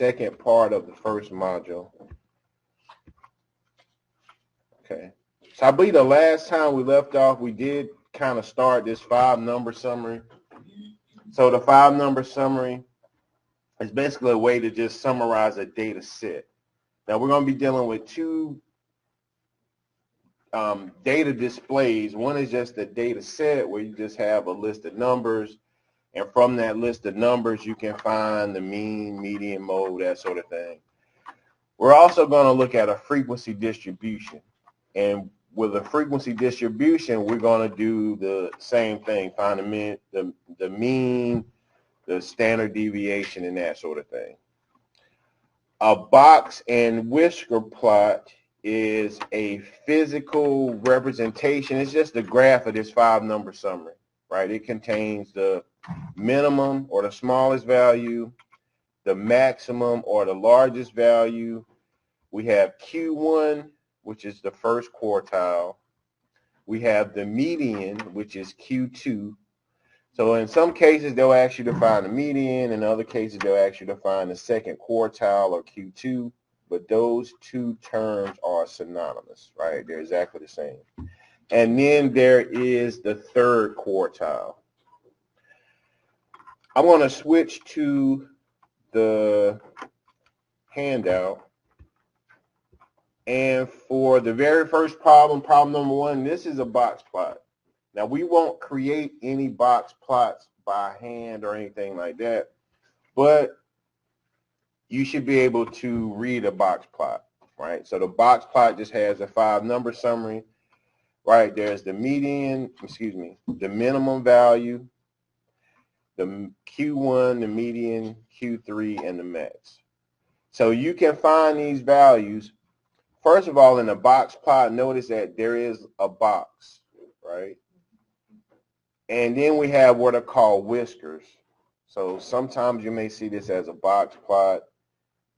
second part of the first module. Okay. So I believe the last time we left off, we did kind of start this 5-number summary. So the 5-number summary is basically a way to just summarize a data set. Now we're going to be dealing with two data displays. One is just a data set where you just have a list of numbers, and from that list of numbers you can find the mean, median, mode, that sort of thing. We're also going to look at a frequency distribution, and with a frequency distribution we're going to do the same thing, find the mean, the standard deviation, and that sort of thing. A box and whisker plot is a physical representation. It's just a graph of this 5-number summary, right? It contains the minimum or the smallest value, the maximum or the largest value. We have Q1, which is the first quartile. We have the median, which is Q2. So in some cases they'll ask you to find the median, in other cases they'll ask you to find the second quartile or Q2, but those two terms are synonymous, right? They're exactly the same. And then there is the third quartile. I want to switch to the handout. And for the very first problem, problem number 1, this is a box plot. Now we won't create any box plots by hand or anything like that, but you should be able to read a box plot, right? So the box plot just has a 5-number summary, right? There's the median, the minimum value, the Q1, the median, Q3, and the max. So you can find these values. First of all, in the box plot, notice that there is a box, right? And then we have what are called whiskers. So sometimes you may see this as a box plot,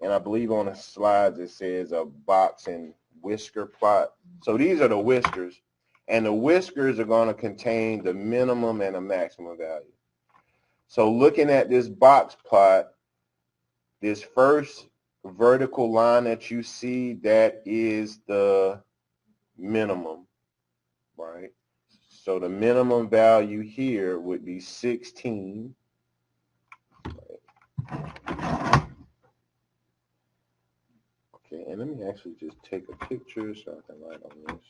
and I believe on the slides it says a box and whisker plot. So these are the whiskers, and the whiskers are going to contain the minimum and the maximum value. So looking at this box plot, this first vertical line that you see, that is the minimum, right? So the minimum value here would be 16. Okay, and let me actually just take a picture so I can write on this.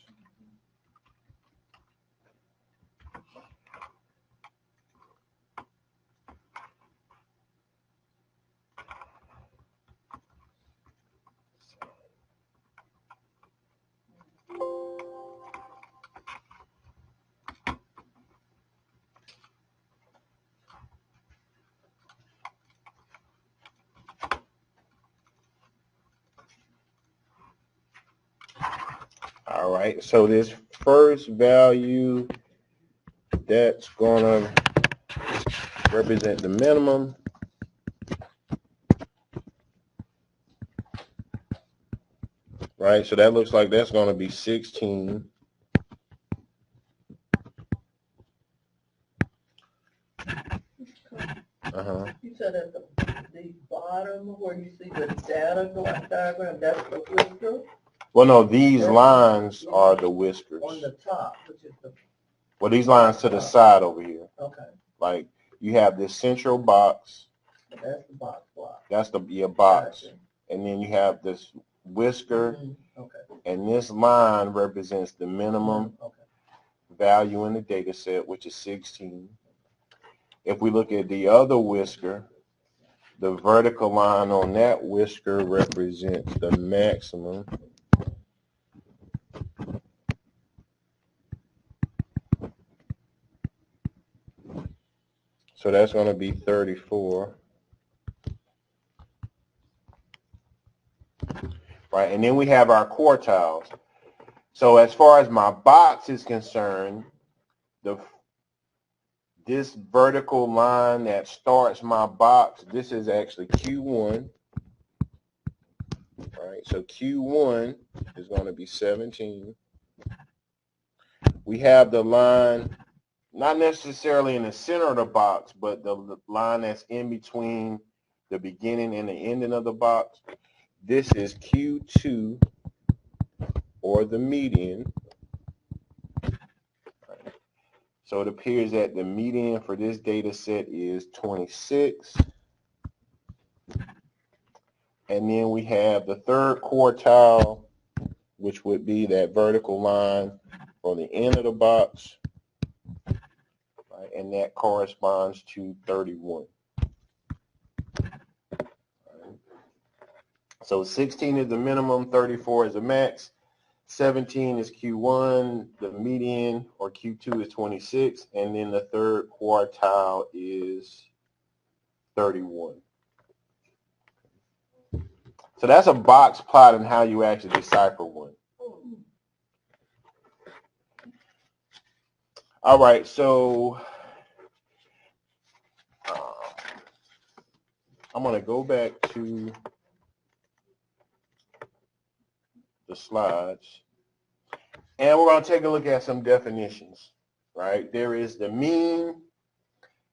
All right, so this first value, that's going to represent the minimum. Right, so that looks like that's going to be 16. You said at the bottom where you see the data diagram, that's the whisker? Well, no, these lines are the whiskers. On the top, which is the... Well, these lines to the side over here. Okay. Like, you have this central box. So that's the box block. That's your box. Gotcha. And then you have this whisker. Okay. And this line represents the minimum value in the data set, which is 16. If we look at the other whisker, the vertical line on that whisker represents the maximum. So that's going to be 34. Right, and then we have our quartiles. So as far as my box is concerned, this vertical line that starts my box, this is actually Q1. Right, so Q1 is going to be 17. We have the line, not necessarily in the center of the box, but the line that's in between the beginning and the ending of the box. This is Q2, or the median. So it appears that the median for this data set is 26. And then we have the third quartile, which would be that vertical line on the end of the box. Right, and that corresponds to 31. Right. So 16 is the minimum, 34 is the max. 17 is Q1, the median, or Q2 is 26, and then the third quartile is 31. So that's a box plot and how you actually decipher one. All right, so I'm going to go back to the slides. And we're going to take a look at some definitions, right? There is the mean,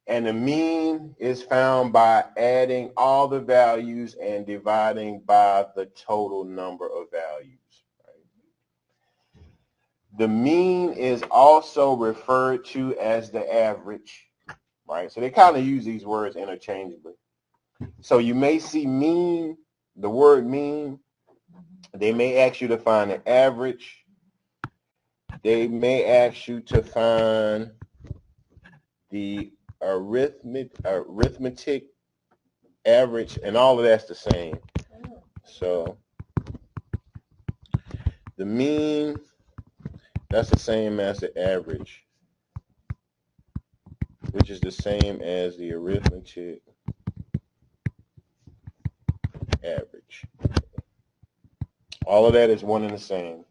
and the mean is found by adding all the values and dividing by the total number of values. Right? The mean is also referred to as the average, right? So they kind of use these words interchangeably. So you may see mean, the word mean, they may ask you to find the average. They may ask you to find the arithmetic average, and all of that's the same. So the mean, that's the same as the average, which is the same as the arithmetic average. All of that is one and the same.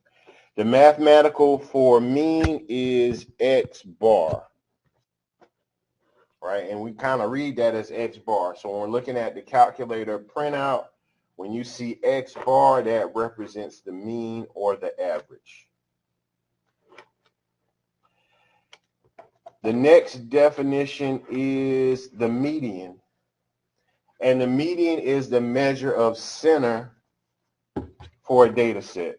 The mathematical for mean is X bar, right? And we kind of read that as X bar. So when we're looking at the calculator printout, when you see X bar, that represents the mean or the average. The next definition is the median. And the median is the measure of center for a data set.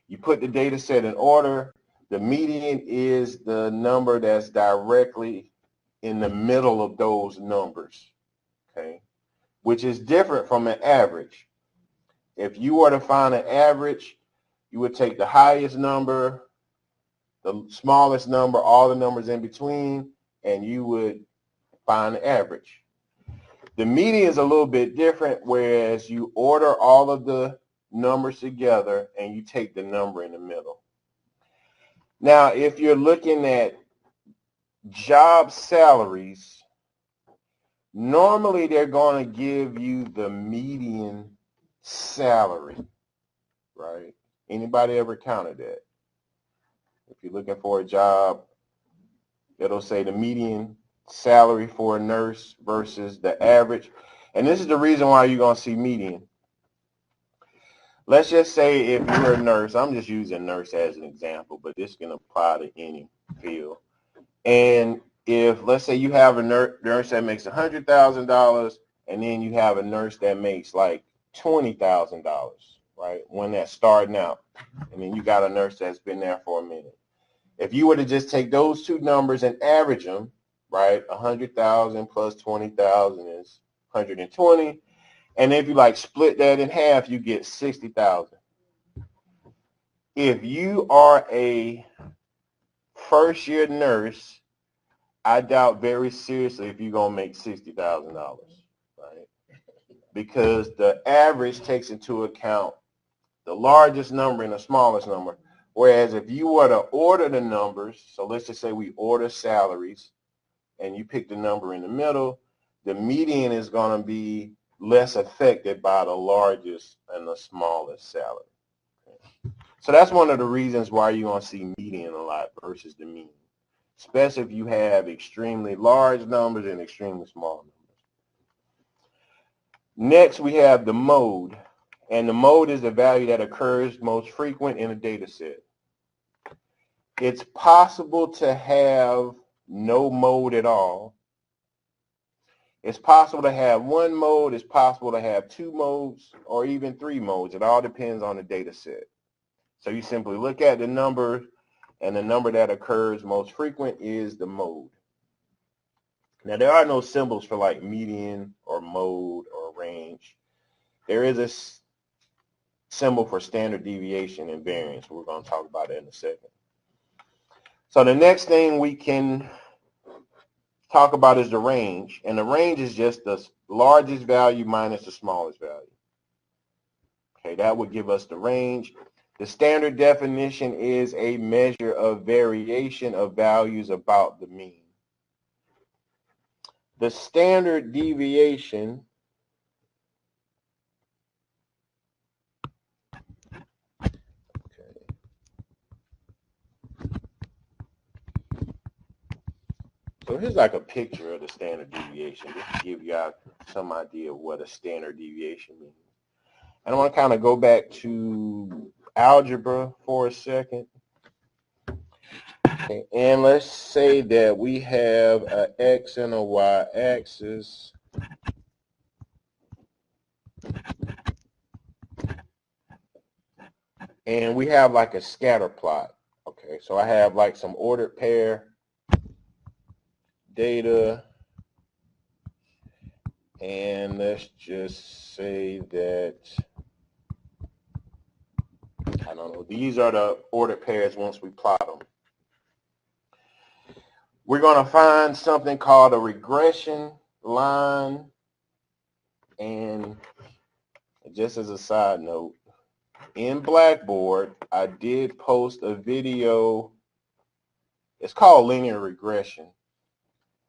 You put the data set in order. The median is the number that's directly in the middle of those numbers, okay, which is different from an average. If you were to find an average, you would take the highest number, the smallest number, all the numbers in between, and you would find the average. The median is a little bit different, whereas you order all of the numbers together and you take the number in the middle. Now, if you're looking at job salaries, normally they're going to give you the median salary, right? Anybody ever counted that? If you're looking for a job, it'll say the median salary for a nurse versus the average. And this is the reason why you're going to see median. Let's just say if you're a nurse, I'm just using nurse as an example, but this can apply to any field. And if, let's say you have a nurse that makes $100,000, and then you have a nurse that makes like $20,000, right? One that's starting out. And then you got a nurse that's been there for a minute. If you were to just take those two numbers and average them, right? 100,000 plus 20,000 is 120. And if you like split that in half, you get 60,000. If you are a first year nurse, I doubt very seriously if you're going to make $60,000, right? Because the average takes into account the largest number and the smallest number. Whereas if you were to order the numbers, so let's just say we order salaries and you pick the number in the middle, the median is going to be less affected by the largest and the smallest salary. Okay. So that's one of the reasons why you're going to see median a lot versus the mean, especially if you have extremely large numbers and extremely small numbers. Next, we have the mode. And the mode is the value that occurs most frequent in a data set. It's possible to have no mode at all. It's possible to have one mode, it's possible to have two modes, or even three modes. It all depends on the data set. So you simply look at the number, and the number that occurs most frequent is the mode. Now, there are no symbols for like median or mode or range. There is a symbol for standard deviation and variance. We're going to talk about that in a second. So the next thing we can talk about is the range, and the range is just the largest value minus the smallest value. Okay, that would give us the range. The standard definition is a measure of variation of values about the mean. The standard deviation So here's like a picture of the standard deviation, just to give you some idea of what a standard deviation means. And I want to kind of go back to algebra for a second. Okay, and let's say that we have an x and a y axis. And we have like a scatter plot. Okay, so I have like some ordered pair data, and let's just say that, I don't know, these are the ordered pairs once we plot them. We're going to find something called a regression line, and just as a side note, in Blackboard, I did post a video. It's called linear regression.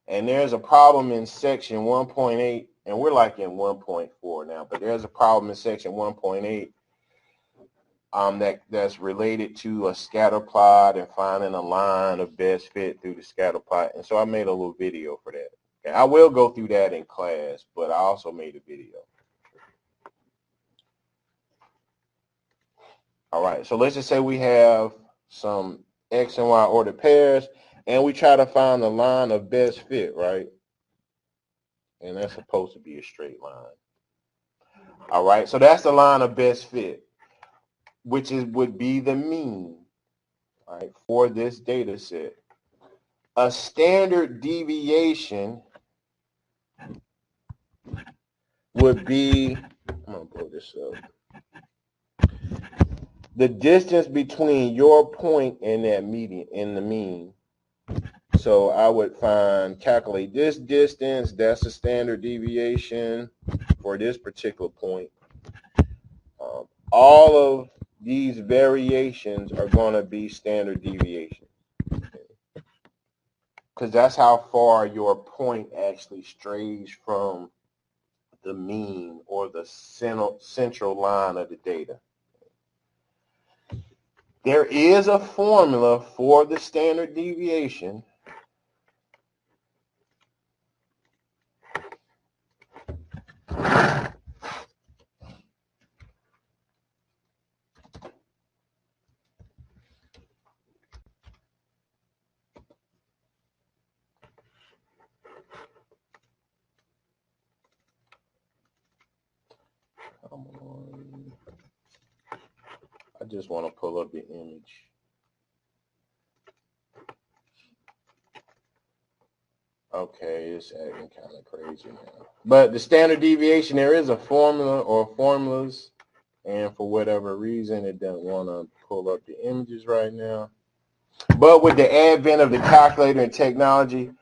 And there's a problem in section 1.8, and we're like in 1.4 now, but there's a problem in section 1.8 that's related to a scatter plot and finding a line of best fit through the scatter plot. And so I made a little video for that. Okay, I will go through that in class, but I also made a video. All right, so let's just say we have some x and y ordered pairs, and we try to find the line of best fit, right? And that's supposed to be a straight line. All right, so that's the line of best fit, which would be the mean, right, for this data set. A standard deviation would be, I'm going to pull this up, the distance between your point and that median, in the mean. So I would calculate this distance, that's a standard deviation for this particular point. All of these variations are going to be standard deviations, because that's how far your point actually strays from the mean or the central line of the data. There is a formula for the standard deviation. I just want to pull up the image. Okay, it's acting kind of crazy now. But the standard deviation, there is a formula or formulas, and for whatever reason, it doesn't want to pull up the images right now. But with the advent of the calculator and technology,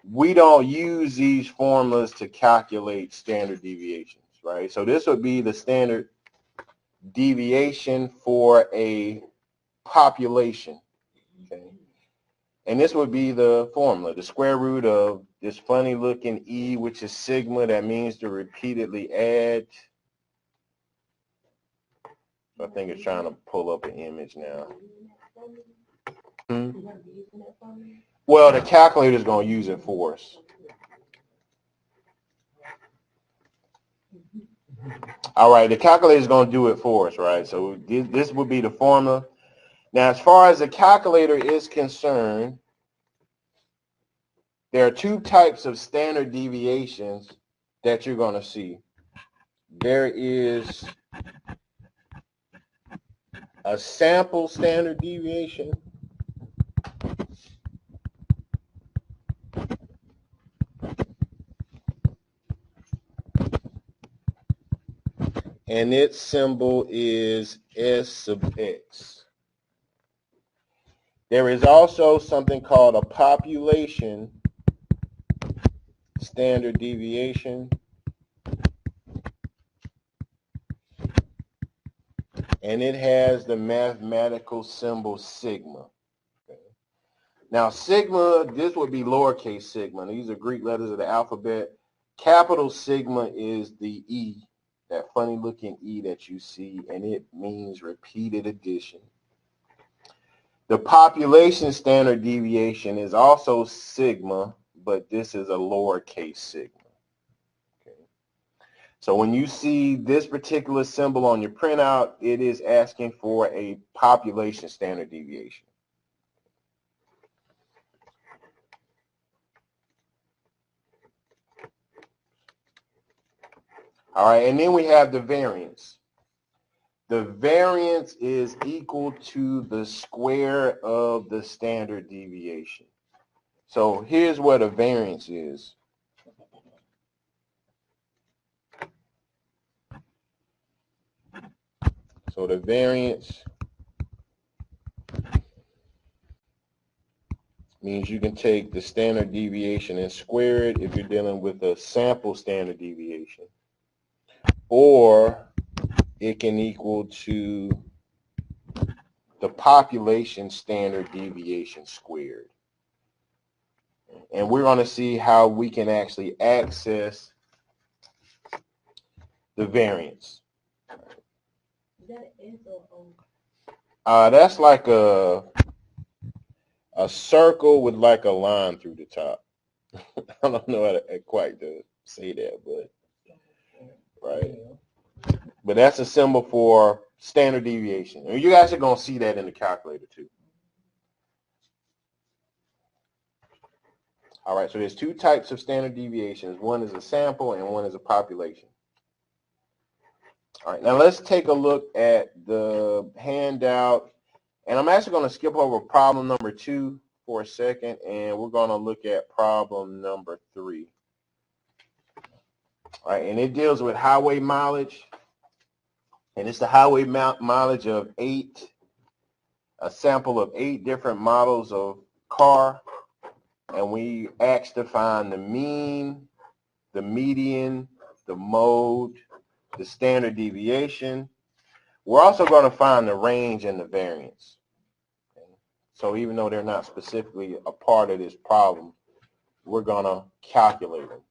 we don't use these formulas to calculate standard deviations, right? So this would be the standard deviation for a population, okay? And this would be the formula, the square root of this funny looking E, which is sigma, that means to repeatedly add. So I think it's trying to pull up an image now. Well, the calculator is going to use it for us. All right, the calculator is going to do it for us, right? So this would be the formula. Now, as far as the calculator is concerned, there are two types of standard deviations that you're going to see. There is a sample standard deviation. And its symbol is S sub x. There is also something called a population standard deviation. And it has the mathematical symbol sigma. Okay. Now sigma, this would be lowercase sigma. These are Greek letters of the alphabet. Capital sigma is the E, that funny looking E that you see, and it means repeated addition. The population standard deviation is also sigma, but this is a lowercase sigma. So when you see this particular symbol on your printout, it is asking for a population standard deviation. All right, and then we have the variance. The variance is equal to the square of the standard deviation. So here's what a variance is. So the variance means you can take the standard deviation and square it if you're dealing with a sample standard deviation. Or it can equal to the population standard deviation squared. And we're going to see how we can actually access the variance. Is that an S or O? That's like a circle with like a line through the top. I don't know how to quite to say that, but right. But that's a symbol for standard deviation. And you guys are going to see that in the calculator too. All right, so there's two types of standard deviations. One is a sample and one is a population. All right, now let's take a look at the handout. And I'm actually going to skip over problem number 2 for a second, and we're going to look at problem number 3. All right, and it deals with highway mileage. And it's the highway mileage of a sample of 8 different models of car. And we asked to find the mean, the median, the mode, the standard deviation. We're also going to find the range and the variance. Okay. So even though they're not specifically a part of this problem, we're going to calculate them.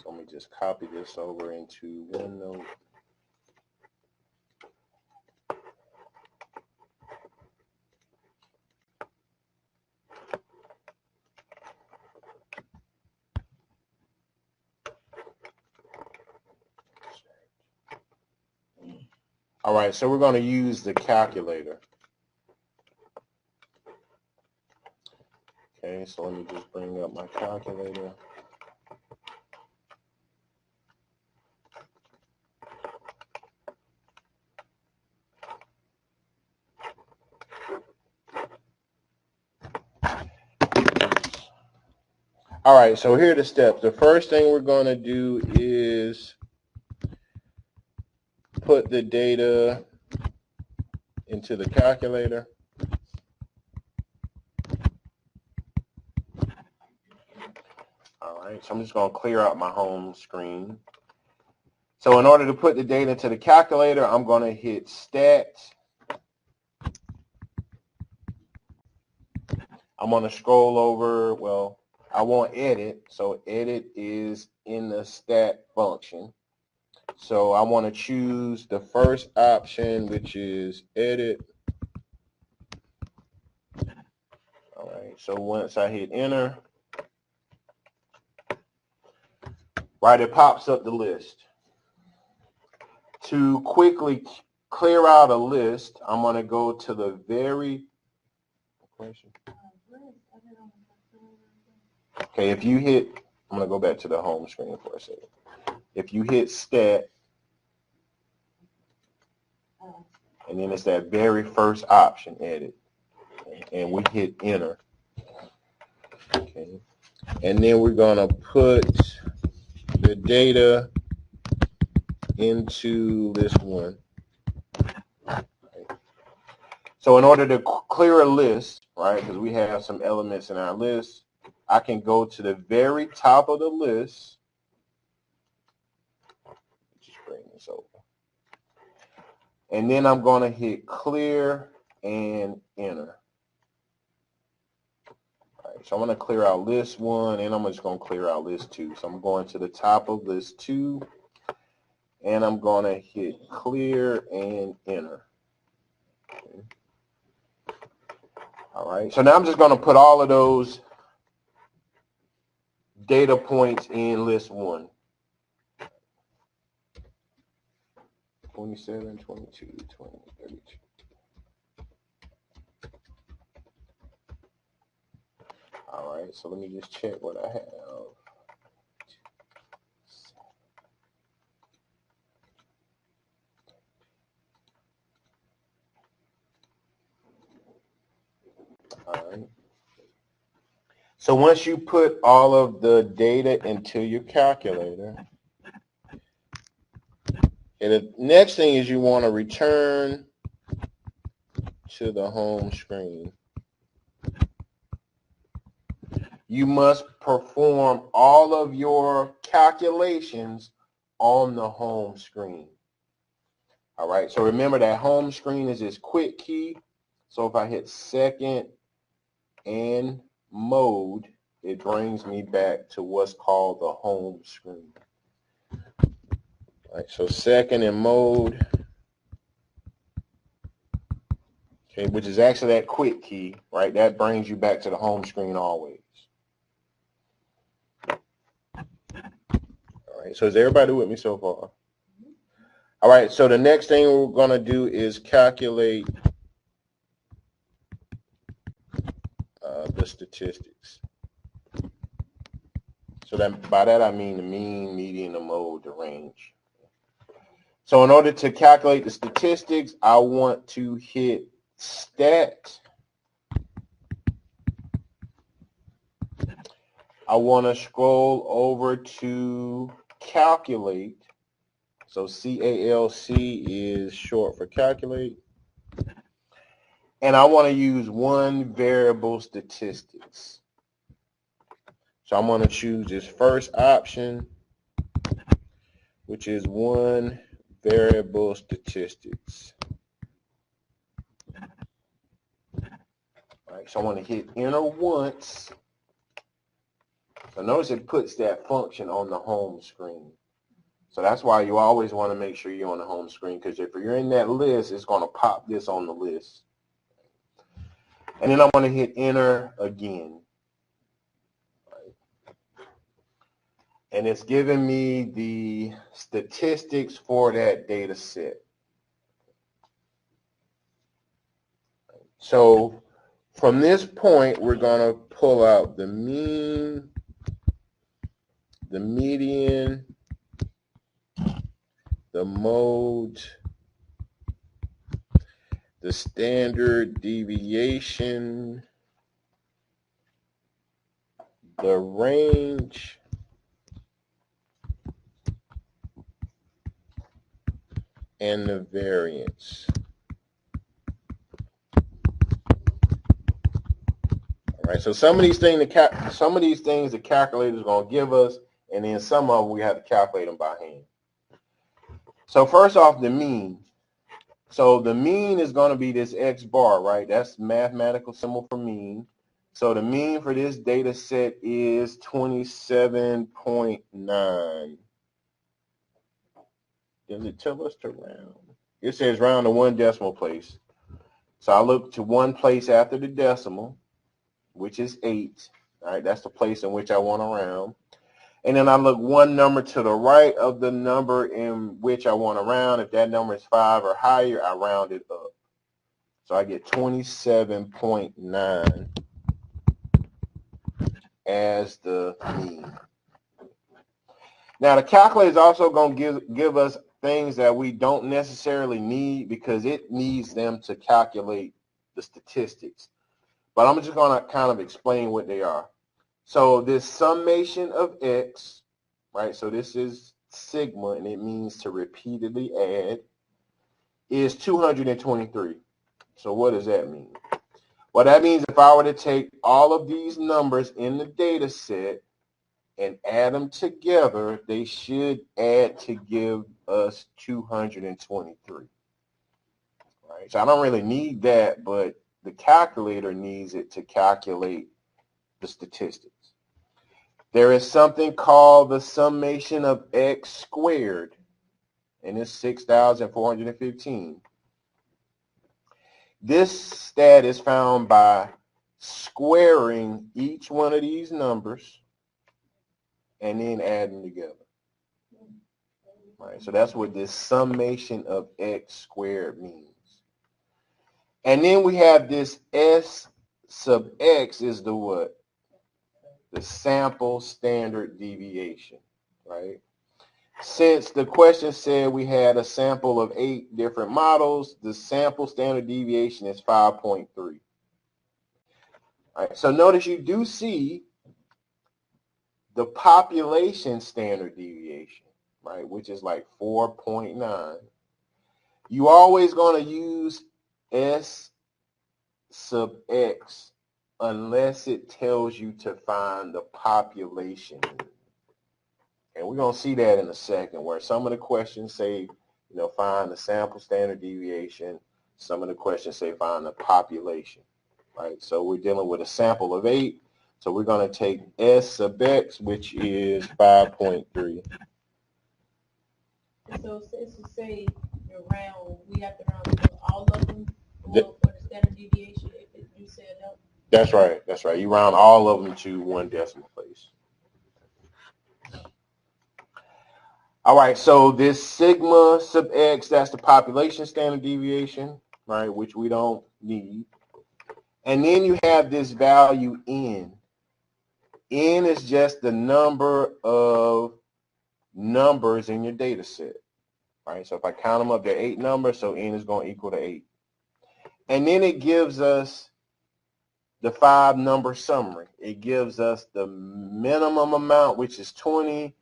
So let me just copy this over into OneNote. All right, so we're going to use the calculator. Okay, so let me just bring up my calculator. All right, so here are the steps. The first thing we're going to do is put the data into the calculator. All right, so I'm just going to clear out my home screen. So in order to put the data into the calculator, I'm going to hit Stat. I'm going to scroll over, well, I want Edit, so Edit is in the Stat function. So I want to choose the first option, which is Edit. All right, so once I hit Enter, right, it pops up the list. To quickly clear out a list, I'm going to go to the very question. Okay, if you hit, I'm going to go back to the home screen for a second. If you hit stat, and then it's that very first option, edit, and we hit enter. Okay, and then we're going to put the data into list 1. So in order to clear a list, right, because we have some elements in our list, I can go to the very top of the list. Just bring this over. And then I'm going to hit clear and enter. All right, so I'm going to clear out list 1, and I'm just going to clear out list 2. So I'm going to the top of list 2, and I'm going to hit clear and enter. Okay. All right, so now I'm just going to put all of those data points in list 1. 27, 22, 20, 32. All right, so let me just check what I have. All right. So once you put all of the data into your calculator, and the next thing is you want to return to the home screen. You must perform all of your calculations on the home screen. All right, so remember that home screen is this quick key. So if I hit second and mode, it brings me back to what's called the home screen. All right, so second and mode, okay, which is actually that quick key, right? That brings you back to the home screen always. All right, so is everybody with me so far? All right, so the next thing we're going to do is calculate the statistics. So that by that I mean the mean, median, the mode, the range. So in order to calculate the statistics, I want to hit stat. I want to scroll over to calculate. So CALC is short for calculate. And I want to use one variable statistics. So I'm going to choose this first option, which is one variable statistics. All right, so I want to hit enter once. So notice it puts that function on the home screen. So that's why you always want to make sure you're on the home screen, because if you're in that list, it's going to pop this on the list. And then I'm going to hit enter again. And it's giving me the statistics for that data set. So from this point, we're going to pull out the mean, the median, the mode, the standard deviation, the range, and the variance. All right, so some of these things the calculator is going to give us, and then some of them we have to calculate them by hand. So first off, the mean. So the mean is going to be this X bar, right? That's the mathematical symbol for mean. So the mean for this data set is 27.9. Does it tell us to round? It says round to one decimal place. So I look to one place after the decimal, which is 8. All right, that's the place in which I want to round. and then I look one number to the right of the number in which I want to round. If that number is 5 or higher, I round it up. So I get 27.9 as the mean. Now the calculator is also going to give us things that we don't necessarily need because it needs them to calculate the statistics. But I'm just going to kind of explain what they are. So this summation of x, right, so this is sigma, and it means to repeatedly add, is 223. So what does that mean? Well, that means if I were to take all of these numbers in the data set and add them together, they should add to give us 223. Right? So I don't really need that, but the calculator needs it to calculate the statistics. There is something called the summation of x squared, and it's 6,415. This stat is found by squaring each one of these numbers and then adding together. Right, so that's what this summation of x squared means. And then we have this S sub x is the what? The sample standard deviation, right? Since the question said we had a sample of 8 different models, the sample standard deviation is 5.3. All right, so notice you do see the population standard deviation, right, which is like 4.9. You always going to use S sub x unless it tells you to find the population. And we're going to see that in a second, where some of the questions say, find the sample standard deviation. Some of the questions say find the population, right? So we're dealing with a sample of 8. So we're going to take S sub x, which is 5.3. So since you say we have to round all of them for the standard deviation if you said no? That's right. That's right. You round all of them to 1 decimal place. All right, so this sigma sub x, that's the population standard deviation, right, which we don't need. And then you have this value n. N is just the number of numbers in your data set, right? So if I count them up, there are 8 numbers, so n is going to equal to 8. And then it gives us the 5-number summary. It gives us the minimum amount, which is 20,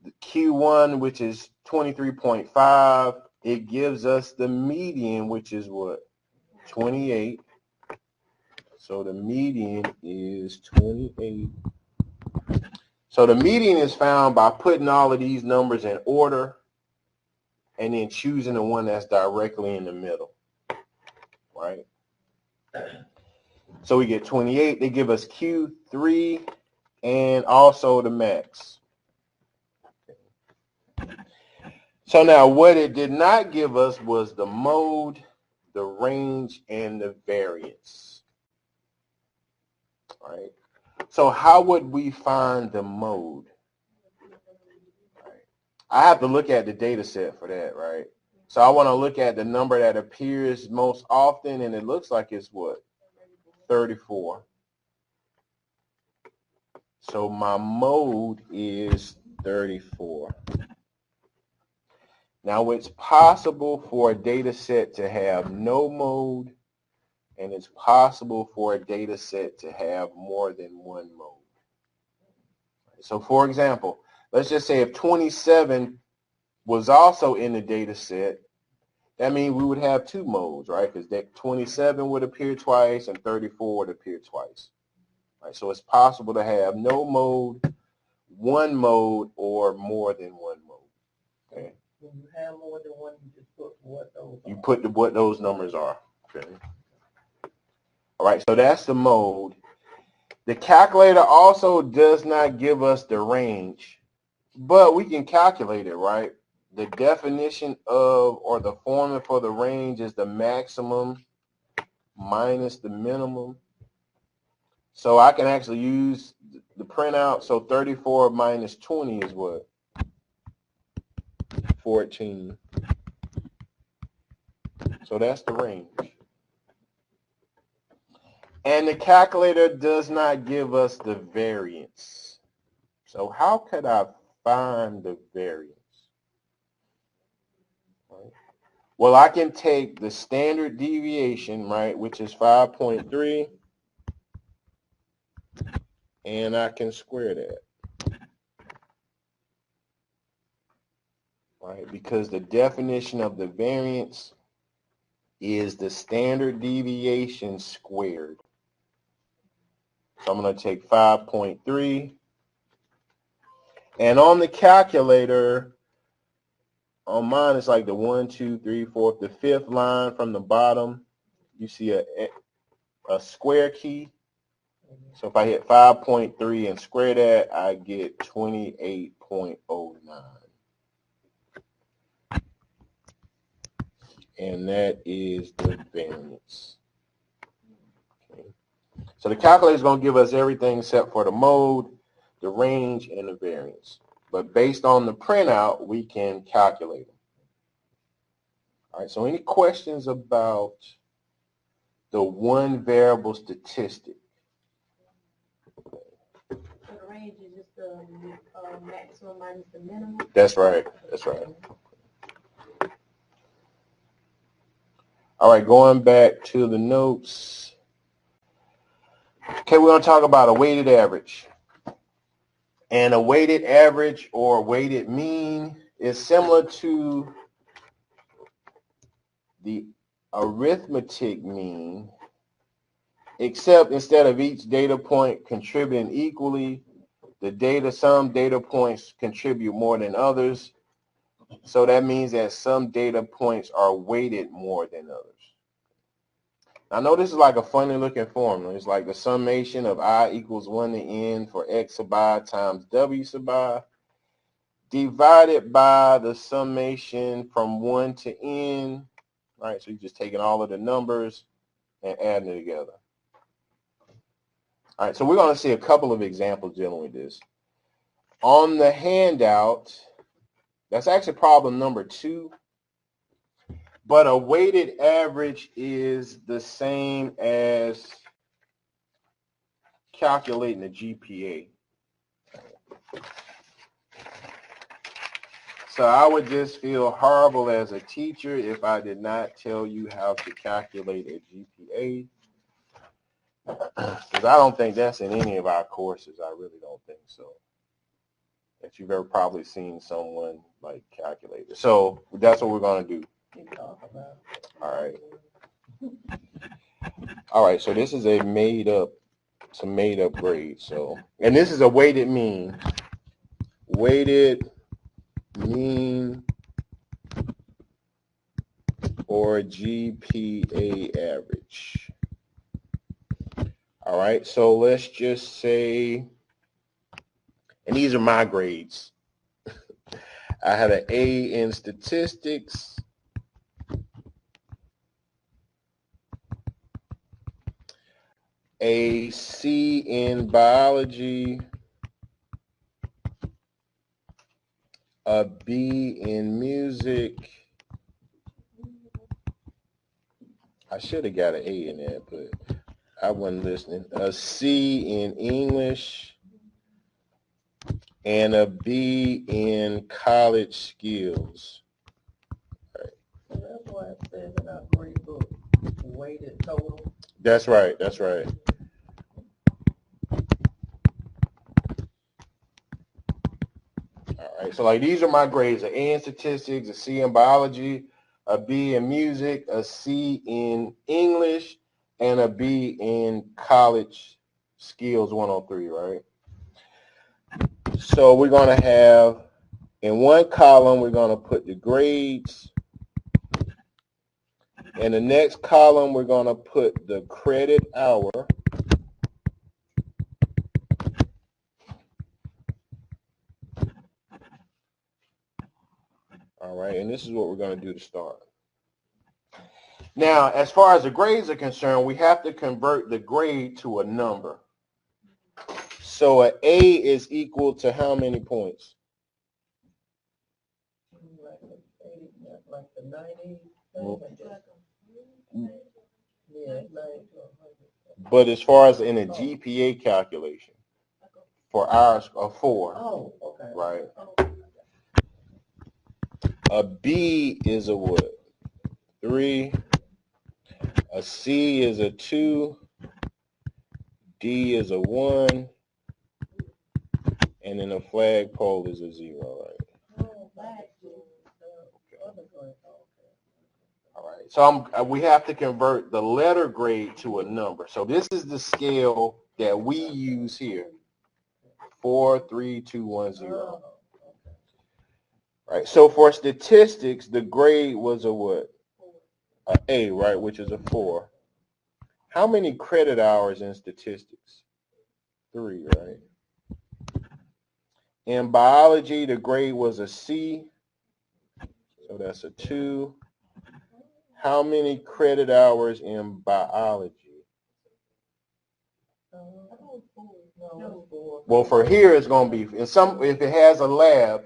the Q1, which is 23.5. It gives us the median, which is what? 28. So the median is 28. So the median is found by putting all of these numbers in order and then choosing the one that's directly in the middle, right? So we get 28. They give us Q3 and also the max. So now what it did not give us was the mode, the range, and the variance. All right. So how would we find the mode? Right. I have to look at the data set for that, right? So I want to look at the number that appears most often, and it looks like it's what? 34. So my mode is 34. Now it's possible for a data set to have no mode, and it's possible for a data set to have more than one mode. So for example, let's just say if 27 was also in the data set, that means we would have 2 modes, right? Because that 27 would appear twice and 34 would appear twice. Right? So it's possible to have no mode, 1 mode, or more than 1 mode. Okay? When you have more than one, you just put what those are. You put what those numbers are. Okay. All right, so that's the mode. The calculator also does not give us the range, but we can calculate it, right? The definition of, or the formula for the range is the maximum minus the minimum. So I can actually use the printout. So 34 minus 20 is what? 14. So that's the range. And the calculator does not give us the variance. So how could I find the variance? Right. Well, I can take the standard deviation, right, which is 5.3, and I can square that. Right, because the definition of the variance is the standard deviation squared. So I'm going to take 5.3, and on the calculator, on mine it's like the 1, 2, 3, 4, the fifth line from the bottom, you see a square key. So if I hit 5.3 and square that, I get 28.09. And that is the variance. Okay. So the calculator is going to give us everything except for the mode, the range, and the variance. But based on the printout, we can calculate them. All right, so any questions about the one variable statistic? So the range is just the maximum minus the minimum? That's right. That's right. All right, going back to the notes. Okay, we're going to talk about a weighted average. And a weighted average or weighted mean is similar to the arithmetic mean, except instead of each data point contributing equally, some data points contribute more than others. So that means that some data points are weighted more than others. I know this is like a funny looking formula. It's like the summation of I equals 1 to n for x sub I times w sub I divided by the summation from 1 to n. Right, so you're just taking all of the numbers and adding it together. All right, so we're going to see a couple of examples dealing with this. On the handout, that's actually problem number 2. But a weighted average is the same as calculating the GPA. So I would just feel horrible as a teacher if I did not tell you how to calculate a GPA. Because I don't think that's in any of our courses. I really don't think so. That you've ever probably seen someone like calculate it. So that's what we're going to do. All right. All right. So this is a made up grade. So, and this is a weighted mean. Weighted mean or GPA average. All right. So let's just say, and these are my grades. I had an A in statistics, a C in biology, a B in music. I should have got an A in that, but I wasn't listening. A C in English, and a B in college skills. So that's why it says in our grade book, weighted total. That's right. That's right. All right. So like these are my grades: an A in statistics, a C in biology, a B in music, a C in English, and a B in college skills 103. Right. So we're going to have, in one column, we're going to put the grades. In the next column, we're going to put the credit hour. All right, and this is what we're going to do to start. Now, as far as the grades are concerned, we have to convert the grade to a number. So an A is equal to how many points? Like the 90, Mm. yeah, 90 to 100. But as far as in a GPA calculation, for ours, a 4, Oh, okay. right? A B is a what? 3. A C is a 2. D is a 1. And then a flagpole is a 0, right? Oh, All right. So we have to convert the letter grade to a number. So this is the scale that we use here. 4, 3, 2, 1, 0. Right. So for statistics, the grade was a what? A A, right, which is a 4. How many credit hours in statistics? 3, right? In biology, the grade was a C, so that's a 2. How many credit hours in biology? Well, for here it's going to be, if it has a lab,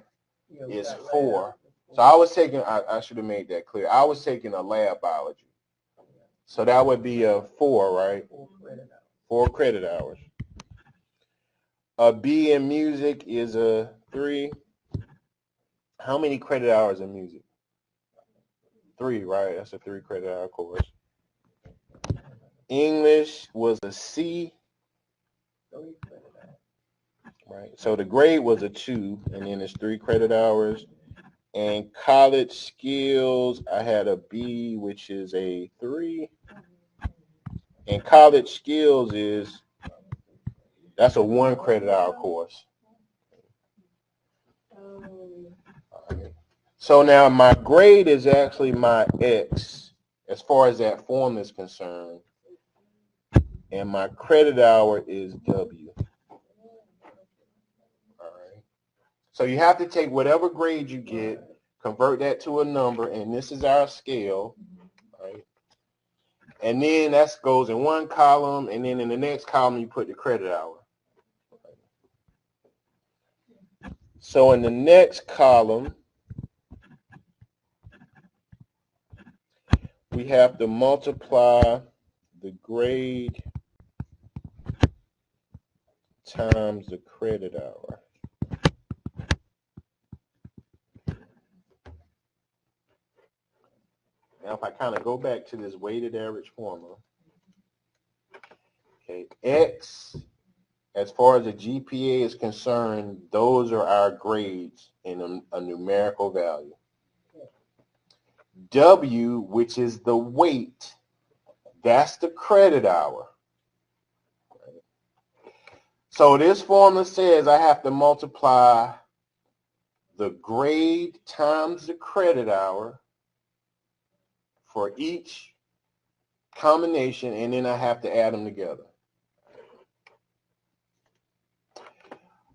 it's 4. So I was taking, I should have made that clear. I was taking a lab biology. So that would be a 4, right? 4 credit hours. A B in music is a 3. How many credit hours in music? 3, right? That's a 3 credit hour course. English was a C. Right. So the grade was a 2, and then it's 3 credit hours. And college skills, I had a B, which is a 3. And college skills that's a 1 credit hour course. So now my grade is actually my X as far as that form is concerned. And my credit hour is W. All right. So you have to take whatever grade you get, convert that to a number, and this is our scale, right? And then that goes in one column, and then in the next column you put the credit hour. So in the next column, we have to multiply the grade times the credit hour. Now if I kind of go back to this weighted average formula, okay, X, as far as the GPA is concerned, those are our grades in a numerical value. W, which is the weight, that's the credit hour. So this formula says I have to multiply the grade times the credit hour for each combination, and then I have to add them together.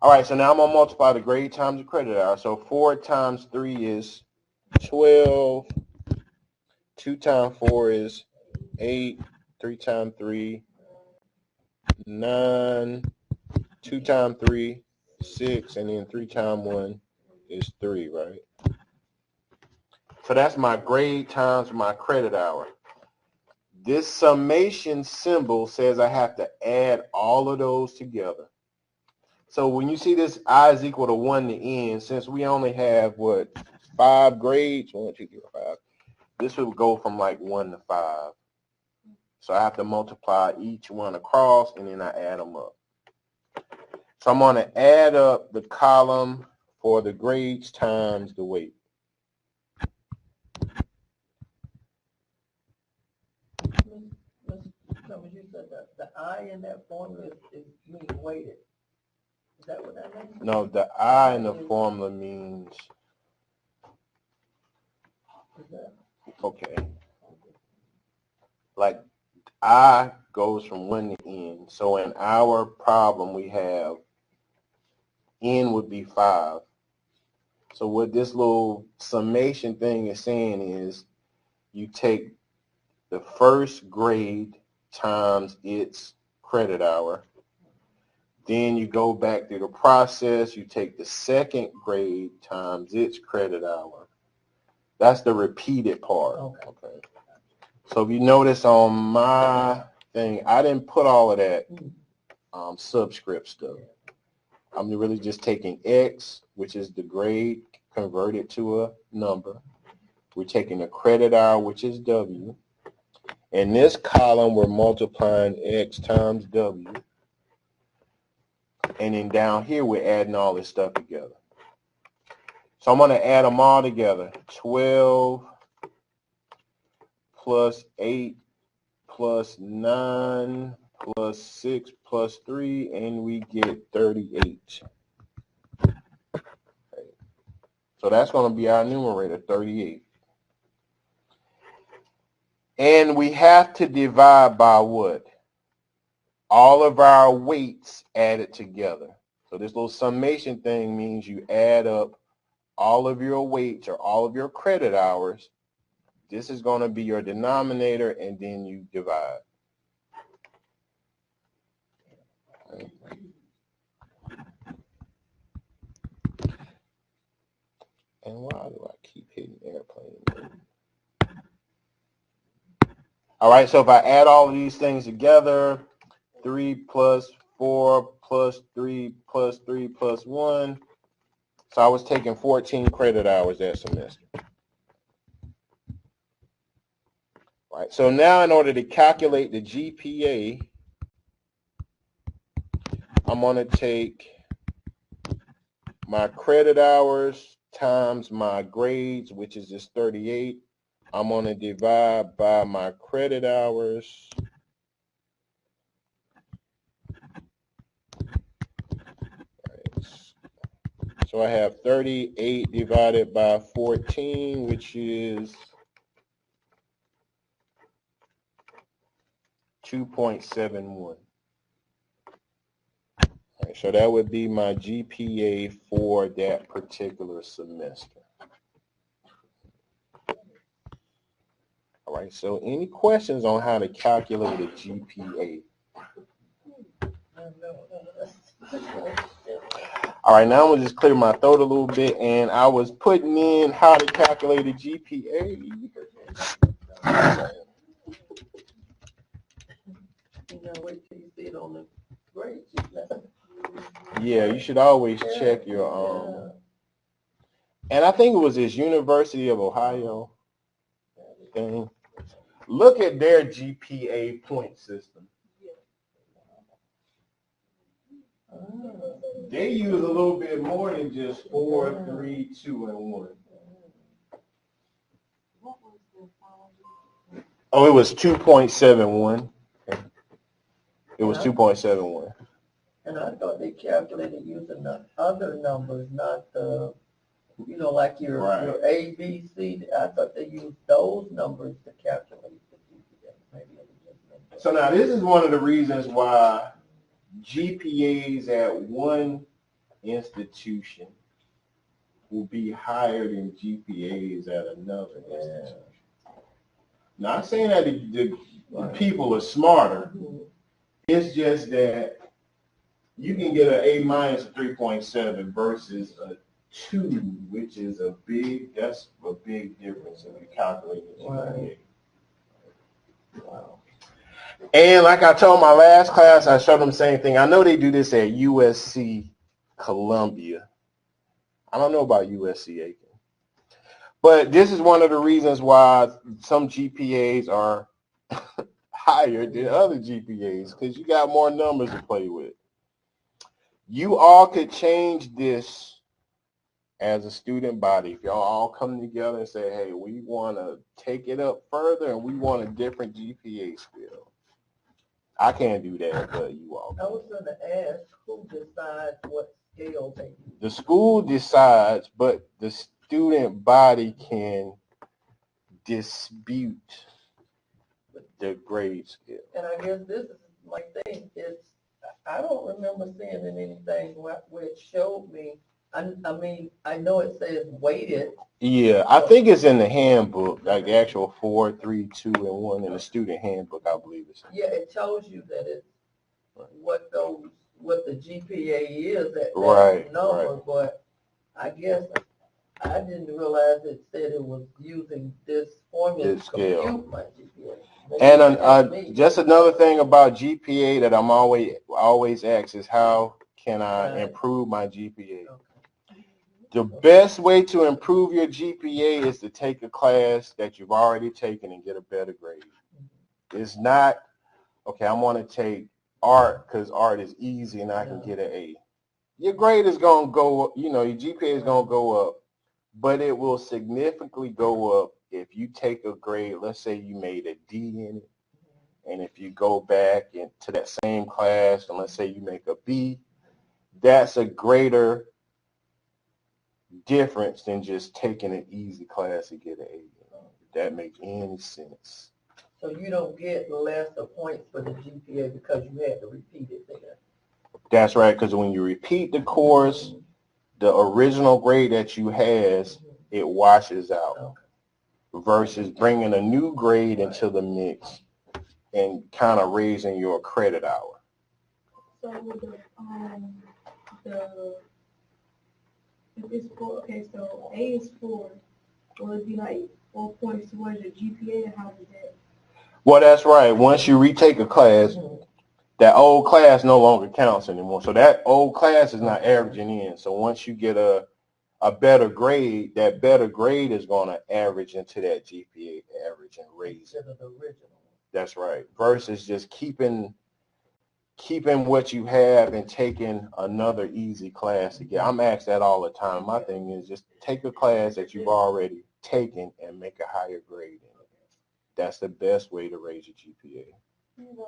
All right, so now I'm going to multiply the grade times the credit hour. So 4 times 3 is 12. 2 times 4 is 8. 3 times 3, 9. 2 times 3, 6. And then 3 times 1 is 3, right? So that's my grade times my credit hour. This summation symbol says I have to add all of those together. So when you see this I is equal to 1 to n, since we only have, 5 grades, 1, 2, 3, 5, this would go from like 1 to 5. So I have to multiply each one across, and then I add them up. So I'm going to add up the column for the grades times the weight. You said that the I in that formula is mean weighted. Is that what that means? No, the I in the formula means, okay, like I goes from 1 to n. So in our problem we have n would be 5. So what this little summation thing is saying is you take the first grade times its credit hour, Then you go back through the process. You take the second grade times its credit hour. That's the repeated part. Okay. So if you notice on my thing, I didn't put all of that subscript stuff. I'm really just taking X, which is the grade, converted to a number. We're taking the credit hour, which is W. In this column, we're multiplying X times W. And then down here, we're adding all this stuff together. So I'm going to add them all together. 12 plus 8 plus 9 plus 6 plus 3, and we get 38. Okay. So that's going to be our numerator, 38. And we have to divide by what? All of our weights added together. So this little summation thing means you add up all of your weights or all of your credit hours. This is going to be your denominator, and then you divide. Okay. And why do I keep hitting airplane mode? All right, so if I add all of these things together, 3 plus 4 plus 3 plus 3 plus 1. So I was taking 14 credit hours that semester. All right, so now in order to calculate the GPA, I'm going to take my credit hours times my grades, which is just 38. I'm going to divide by my credit hours. Right. So I have 38 divided by 14, which is 2.71. Right, so that would be my GPA for that particular semester. All right, so any questions on how to calculate a GPA? All right, now I'm going to just clear my throat a little bit, and I was putting in how to calculate a GPA. Wait till you see it on the grade. Yeah, you should always check your and I think it was this University of Ohio thing. Look at their GPA point system. They use a little bit more than just 4, 3, 2, and 1. Oh, it was 2.71. It was 2.71. And I thought they calculated using the other numbers, not the, like your A, B, C. I thought they used those numbers to calculate the GPA. Maybe it was just so now this is one of the reasons why GPAs at one institution will be higher than GPAs at another institution. Not saying that the people are smarter. It's just that you can get an A minus 3.7 versus a 2, which is that's a big difference if you calculate the GPA. Wow. And like I told my last class, I showed them the same thing. I know they do this at USC Columbia. I don't know about USC Aiken. But this is one of the reasons why some GPAs are higher than other GPAs, because you got more numbers to play with. You all could change this as a student body. If y'all all come together and say, hey, we want to take it up further and we want a different GPA scale. I can't do that, but you all can. I was going to ask who decides what scale they use. The school decides, but the student body can dispute the grade scale. And I guess this is my thing. I don't remember seeing in anything where it showed me. I mean, I know it says weighted. Yeah, I think it's in the handbook, like the actual 4, 3, 2, and 1 in the student handbook, I believe it's. Yeah, it tells you that it's what goes what the GPA is at that Right, number, right. but I guess I didn't realize it said it was using this formula This to scale. compute my GPA. Maybe And it's me. just another thing about GPA that I'm always ask is how can I Right. improve my GPA? Okay. The best way to improve your GPA is to take a class that you've already taken and get a better grade. It's not, okay, I want to take art because art is easy and I can get an A. Your grade is going to go up, your GPA is going to go up, but it will significantly go up if you take a grade, let's say you made a D in it, and if you go back into that same class and let's say you make a B, that's a greater difference than just taking an easy class to get an A. If that makes any sense. So you don't get lesser points for the GPA because you had to repeat it there. That's right, because when you repeat the course, the original grade that you has, it washes out. Okay. Versus bringing a new grade into the mix and kind of raising your credit hour. So with if it's 4, okay, so A is 4, will it be like 4 points towards your GPA, and how does that? Well, that's right. Once you retake a class, that old class no longer counts anymore. So that old class is not averaging in. So once you get a better grade, that better grade is going to average into that GPA average and raise it. The original. That's right. Versus just keeping what you have and taking another easy class again. I'm asked that all the time. My thing is just take a class that you've already taken and make a higher grade in it. That's the best way to raise your GPA. And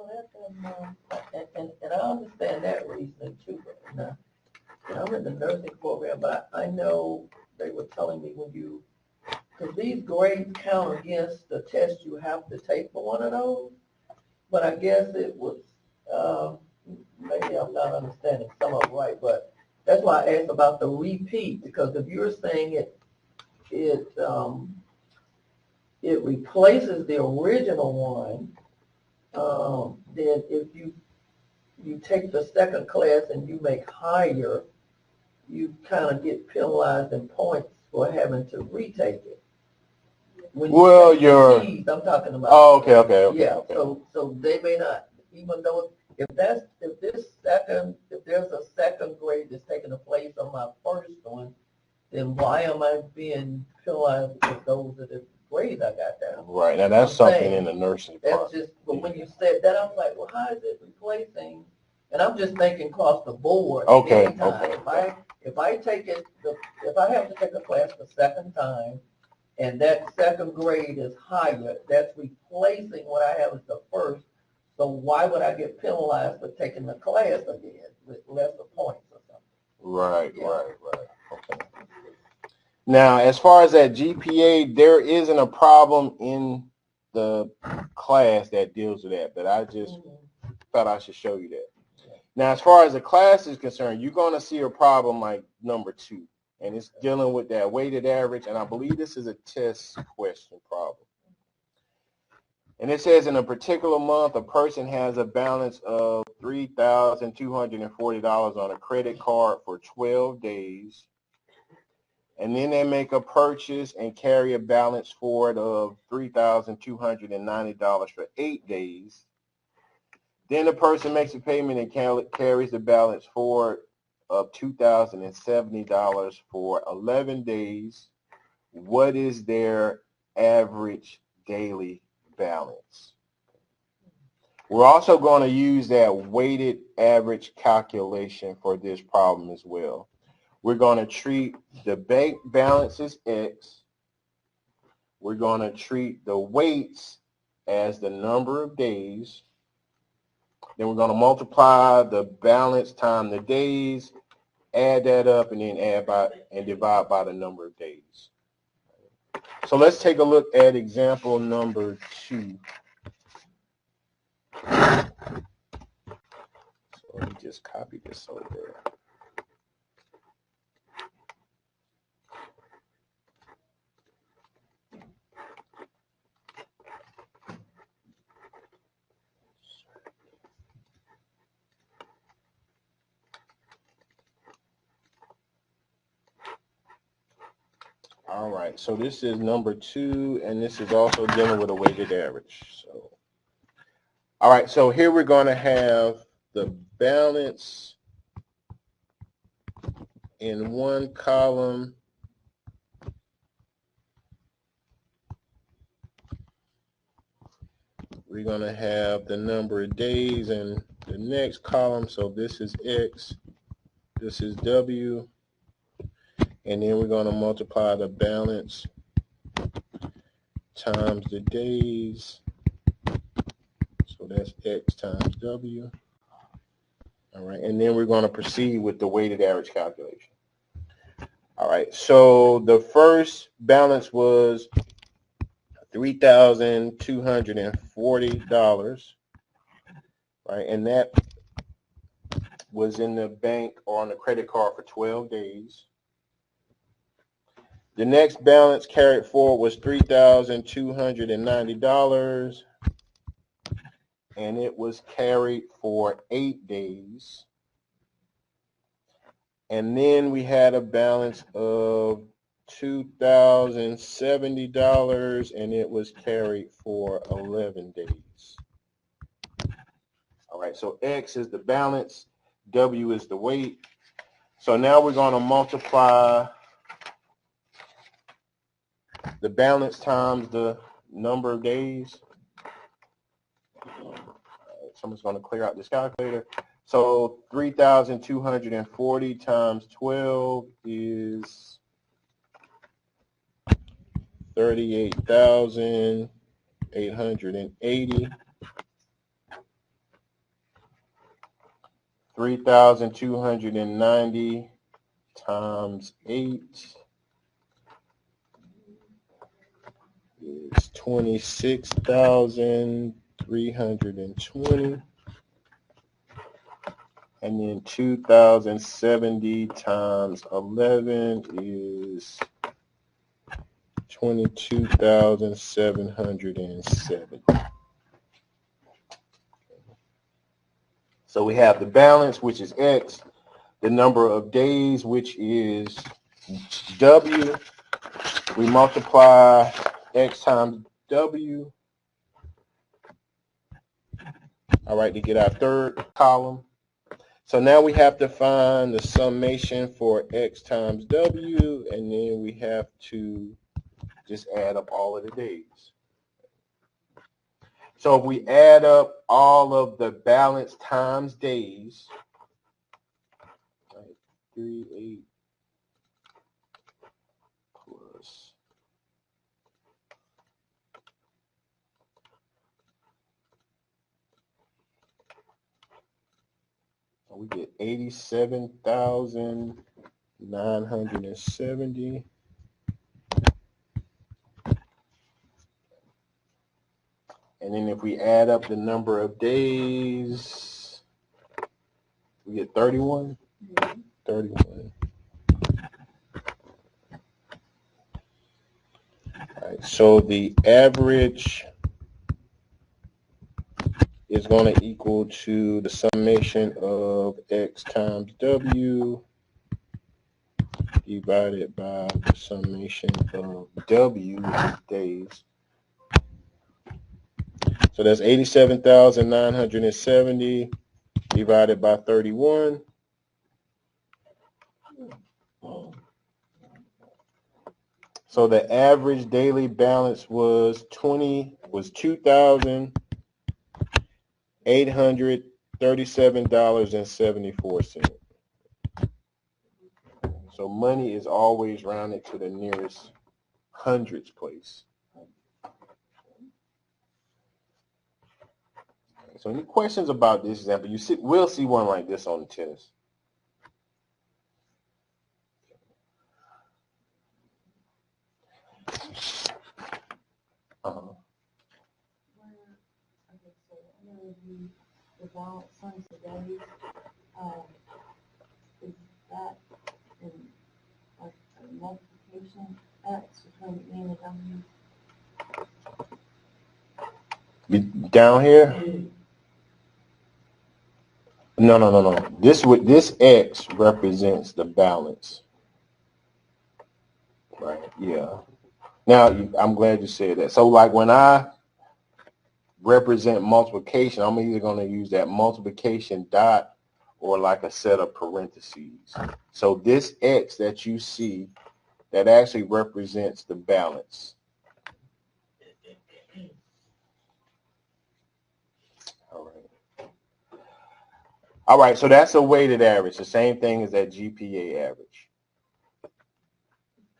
I understand that reasoning too. But now, I'm in the nursing program, but I know they were telling me because these grades count against the test you have to take for one of those. But I guess it was, maybe I'm not understanding some of it right, but that's why I asked about the repeat, because if you're saying it replaces the original one, then if you take the second class and you make higher, you kind of get penalized in points for having to retake it. When I'm talking about. Oh, okay. Yeah, so they may not, even though if there's a second grade that's taking the place of my first one, then why am I being penalized because those are the grades I got down? Right, now that's something in the nursing department. That's just, but when you said that, I'm like, well, how is it replacing? And I'm just thinking across the board. Okay. If I take it, if I have to take a class the second time, and that second grade is higher, that's replacing what I have as the first. So why would I get penalized for taking the class again with lesser points or something? Right. Okay. Now, as far as that GPA, there isn't a problem in the class that deals with that, but I just thought I should show you that. Now, as far as the class is concerned, you're going to see a problem like number 2. And it's dealing with that weighted average, and I believe this is a test question problem. And it says in a particular month, a person has a balance of $3,240 on a credit card for 12 days. And then they make a purchase and carry a balance forward of $3,290 for 8 days. Then the person makes a payment and carries the balance forward of $2,070 for 11 days. What is their average daily balance? We're also going to use that weighted average calculation for this problem as well. We're going to treat the bank balance as X. We're going to treat the weights as the number of days. Then we're going to multiply the balance times the days, add that up, and then divide by the number of days. So let's take a look at example number 2. So let me just copy this over there. All right, so this is number 2, and this is also dealing with a weighted average. So, all right, so here we're going to have the balance in one column. We're going to have the number of days in the next column. So this is X, this is W, and then we're going to multiply the balance times the days. So that's X times W. All right, and then we're going to proceed with the weighted average calculation. All right, so the first balance was $3,240, right? And that was in the bank or on the credit card for 12 days. The next balance carried forward was $3,290, and it was carried for 8 days. And then we had a balance of $2,070, and it was carried for 11 days. All right, so X is the balance, W is the weight. So now we're going to multiply the balance times the number of days. Someone's going to clear out this calculator. So 3,240 times 12 is 38,880. 3,290 times 8 is 26,320. And then 2,070 times 11 is 22,770. So we have the balance, which is X, the number of days, which is W. We multiply X times W, all right, to get our third column. So now we have to find the summation for X times W, and then we have to just add up all of the days. So if we add up all of the balance times days, right, 38 plus we get 87,970. And then if we add up the number of days, we get 31. 31. All right, so the average is going to equal to the summation of X times W divided by the summation of W days. So that's 87,970 divided by 31. So the average daily balance was $2,837.74. So money is always rounded to the nearest hundreds place. So any questions about this example? We'll see one like this on the test. The balance times the days, is that in like a multiplication X between E and W? Down here? No. This X represents the balance. Right, yeah. Now, I'm glad you said that. So like when I represent multiplication, I'm either going to use that multiplication dot or like a set of parentheses. So this X that you see, that actually represents the balance. All right, so that's a weighted average, the same thing as that GPA average.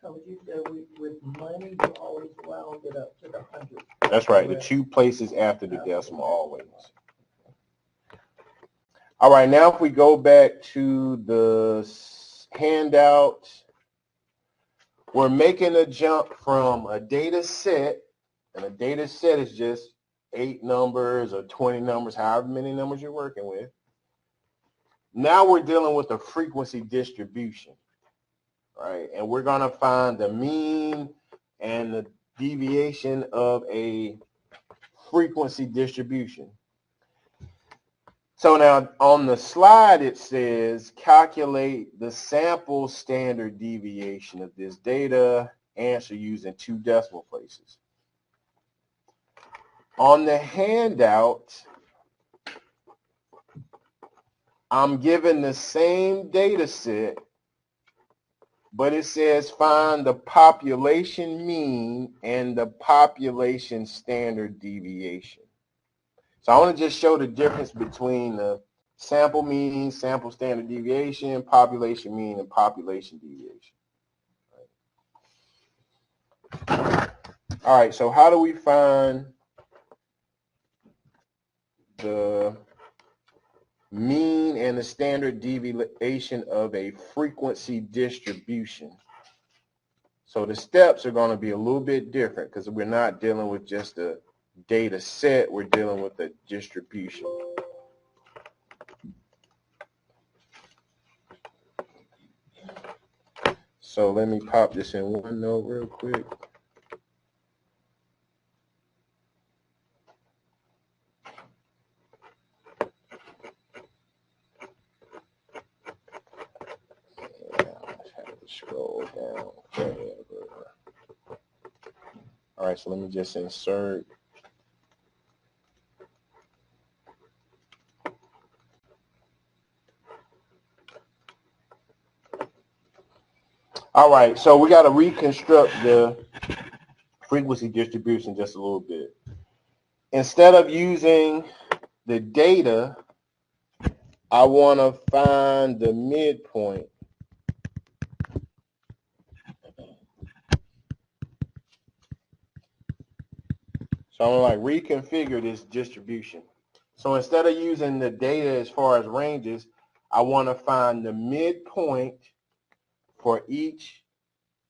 So you said with money, you always round it up to the hundred. That's right, the 2 places after the decimal always. All right, now if we go back to the handout, we're making a jump from a data set, and a data set is just 8 numbers or 20 numbers, however many numbers you're working with. Now we're dealing with a frequency distribution, right? And we're going to find the mean and the deviation of a frequency distribution. So now on the slide it says calculate the sample standard deviation of this data, answer using 2 decimal places. On the handout, I'm given the same data set, but it says find the population mean and the population standard deviation. So I want to just show the difference between the sample mean, sample standard deviation, population mean, and population deviation. All right, so how do we find the mean and the standard deviation of a frequency distribution? So the steps are going to be a little bit different because we're not dealing with just a data set, we're dealing with a distribution. So let me pop this in OneNote real quick. Scroll down forever. All right, so let me just insert. All right, so we got to reconstruct the frequency distribution just a little bit. Instead of using the data, I want to find the midpoint. So I'm going to like reconfigure this distribution. So instead of using the data as far as ranges, I want to find the midpoint for each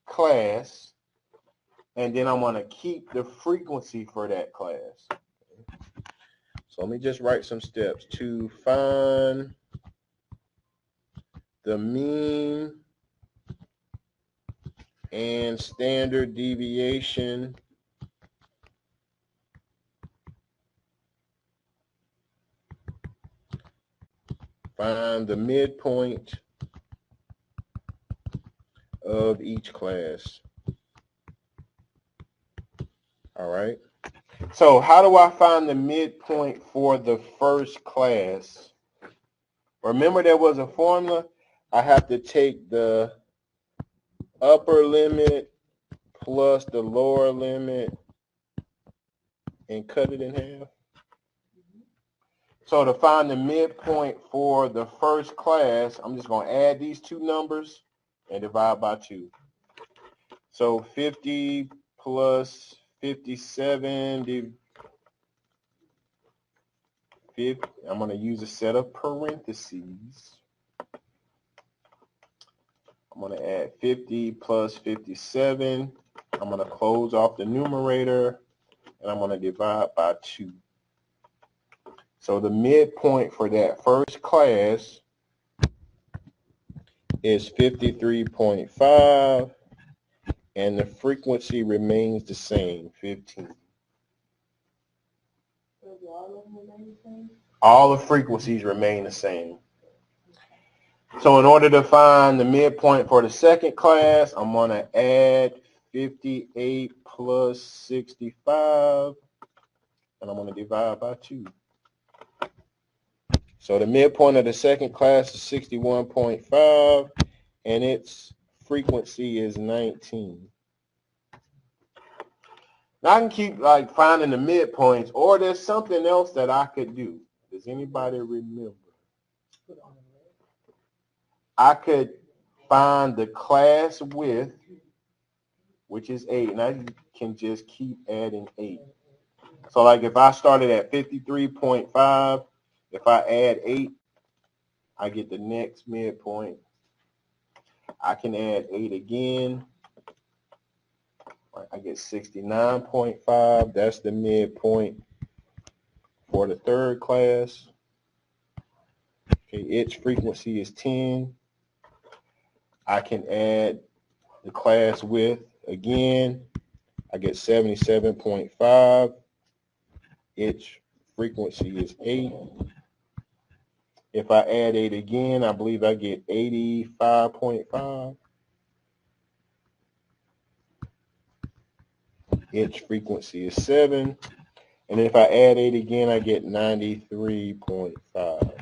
class, and then I'm going to keep the frequency for that class. So let me just write some steps. To find the mean and standard deviation find the midpoint of each class. All right. So how do I find the midpoint for the first class? Remember there was a formula. I have to take the upper limit plus the lower limit and cut it in half. So to find the midpoint for the first class, I'm just going to add these 2 numbers and divide by 2. So 50 plus 57, I'm going to use a set of parentheses. I'm going to add 50 plus 57. I'm going to close off the numerator, and I'm going to divide by 2. So the midpoint for that first class is 53.5, and the frequency remains the same, 15. All of them remain the same? All the frequencies remain the same. So in order to find the midpoint for the second class, I'm going to add 58 plus 65, and I'm going to divide by 2. So the midpoint of the second class is 61.5, and its frequency is 19. Now I can keep like finding the midpoints, or there's something else that I could do. Does anybody remember? I could find the class width, which is 8, and I can just keep adding 8. So like if I started at 53.5, if I add 8, I get the next midpoint. I can add 8 again. I get 69.5. That's the midpoint for the third class. Okay, its frequency is 10. I can add the class width again. I get 77.5. Its frequency is 8. If I add 8 again, I believe I get 85.5. Its frequency is 7. And if I add 8 again, I get 93.5.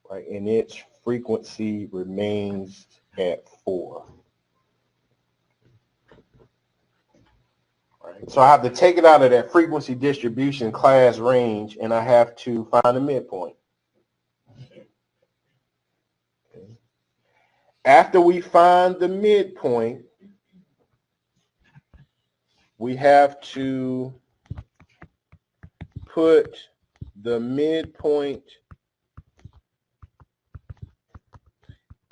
Right, and its frequency remains at 4. Right, so I have to take it out of that frequency distribution class range, and I have to find a midpoint. Okay. After we find the midpoint, we have to put the midpoint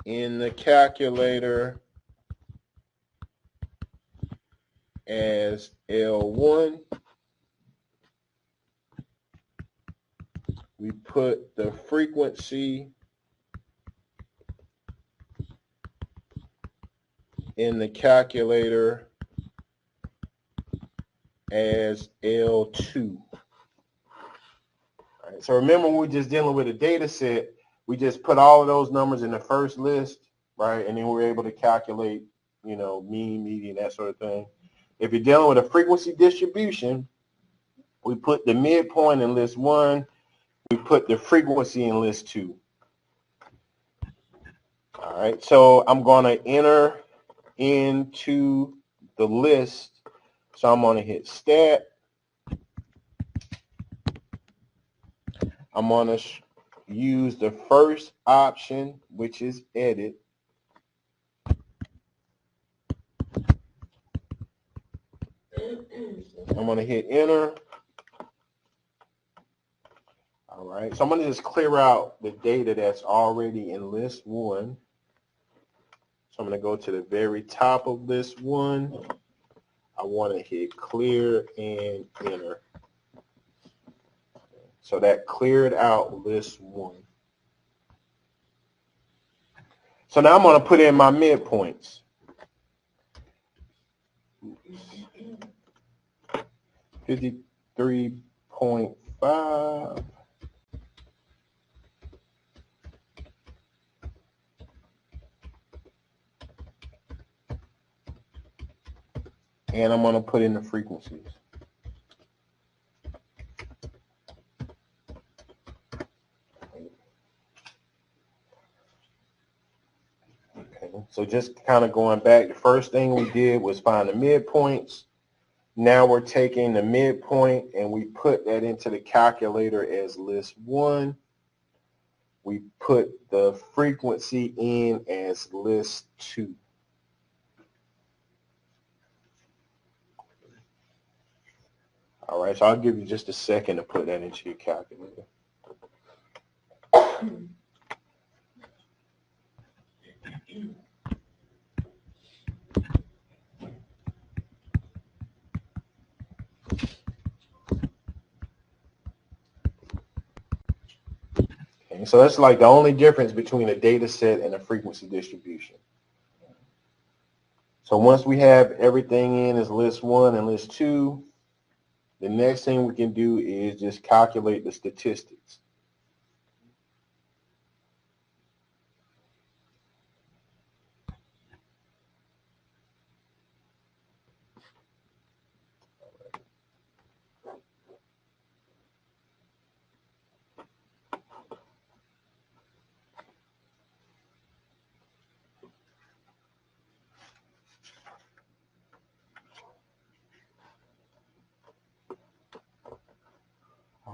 in the calculator as L1. We put the frequency in the calculator as L2. All right, so remember, we're just dealing with a data set. We just put all of those numbers in the first list, right? And then we're able to calculate, you know, mean, median, that sort of thing. If you're dealing with a frequency distribution, we put the midpoint in list 1. We put the frequency in list 2. All right, so I'm going to enter into the list. So I'm going to hit stat. I'm going to use the first option, which is edit. I'm going to hit enter. All right, so I'm going to just clear out the data that's already in list 1. So I'm going to go to the very top of list 1. I want to hit clear and enter. So that cleared out list 1. So now I'm going to put in my midpoints. 53.5. And I'm going to put in the frequencies. Okay, so just kind of going back, the first thing we did was find the midpoints. Now we're taking the midpoint and we put that into the calculator as list 1. We put the frequency in as list 2. All right, so I'll give you just a second to put that into your calculator. Okay, so that's like the only difference between a data set and a frequency distribution. So once we have everything in as list 1 and list 2, the next thing we can do is just calculate the statistics.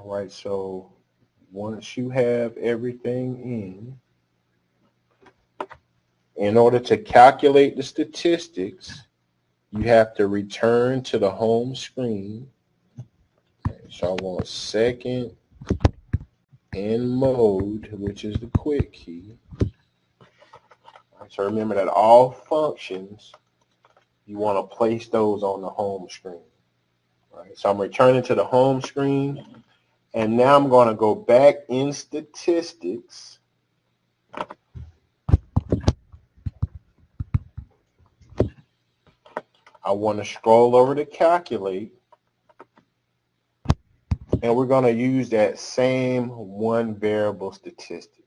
All right, so once you have everything in order to calculate the statistics, you have to return to the home screen. So I want second and mode, which is the quit key. So remember that all functions, you want to place those on the home screen. Right? So I'm returning to the home screen, and now I'm going to go back in statistics. I want to scroll over to calculate, and we're going to use that same one variable statistics.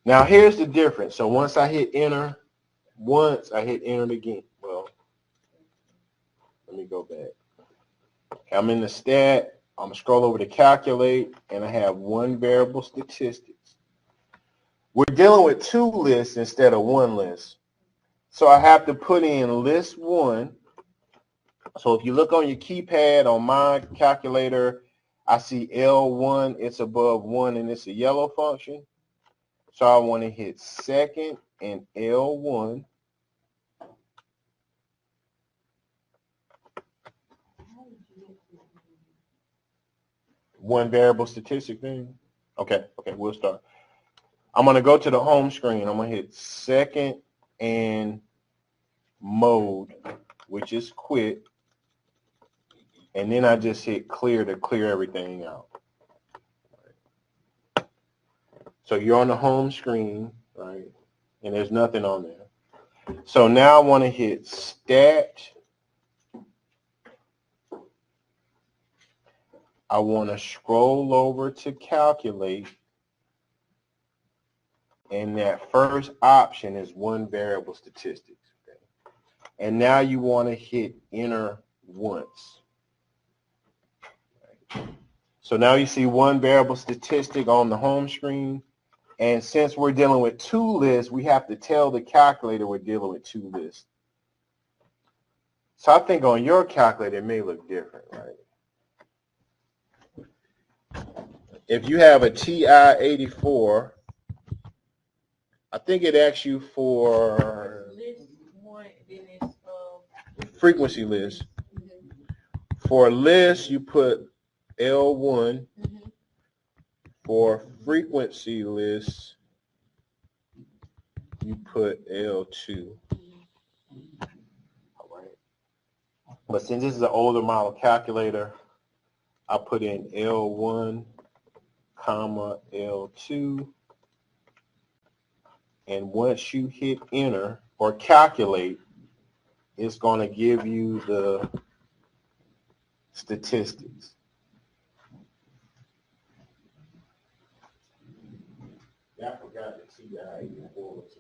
Now here's the difference. So once I hit enter, once I hit enter again. Well, let me go back. Okay, I'm in the stat. I'm going to scroll over to calculate, and I have one variable statistics. We're dealing with two lists instead of one list. So I have to put in list one. So if you look on your keypad on my calculator, I see L1, it's above 1, and it's a yellow function. So I want to hit second and L1. One variable statistic thing. Okay, we'll start. I'm going to go to the home screen. I'm going to hit second and mode, which is quit. And then I just hit clear to clear everything out. So you're on the home screen, right? And there's nothing on there. So now I want to hit stat. I want to scroll over to calculate. And that first option is one variable statistics. Okay? And now you want to hit enter once. Right? So now you see one variable statistic on the home screen. And since we're dealing with two lists, we have to tell the calculator we're dealing with two lists. So I think on your calculator, it may look different, right? If you have a TI-84, I think it asks you for List one, then it's frequency list. For list, you put L1. For frequency list, you put L2. All right. But since this is an older model calculator, I put in L1, comma L2. And once you hit enter or calculate, it's going to give you the statistics. Yeah, I forgot the TI-84 was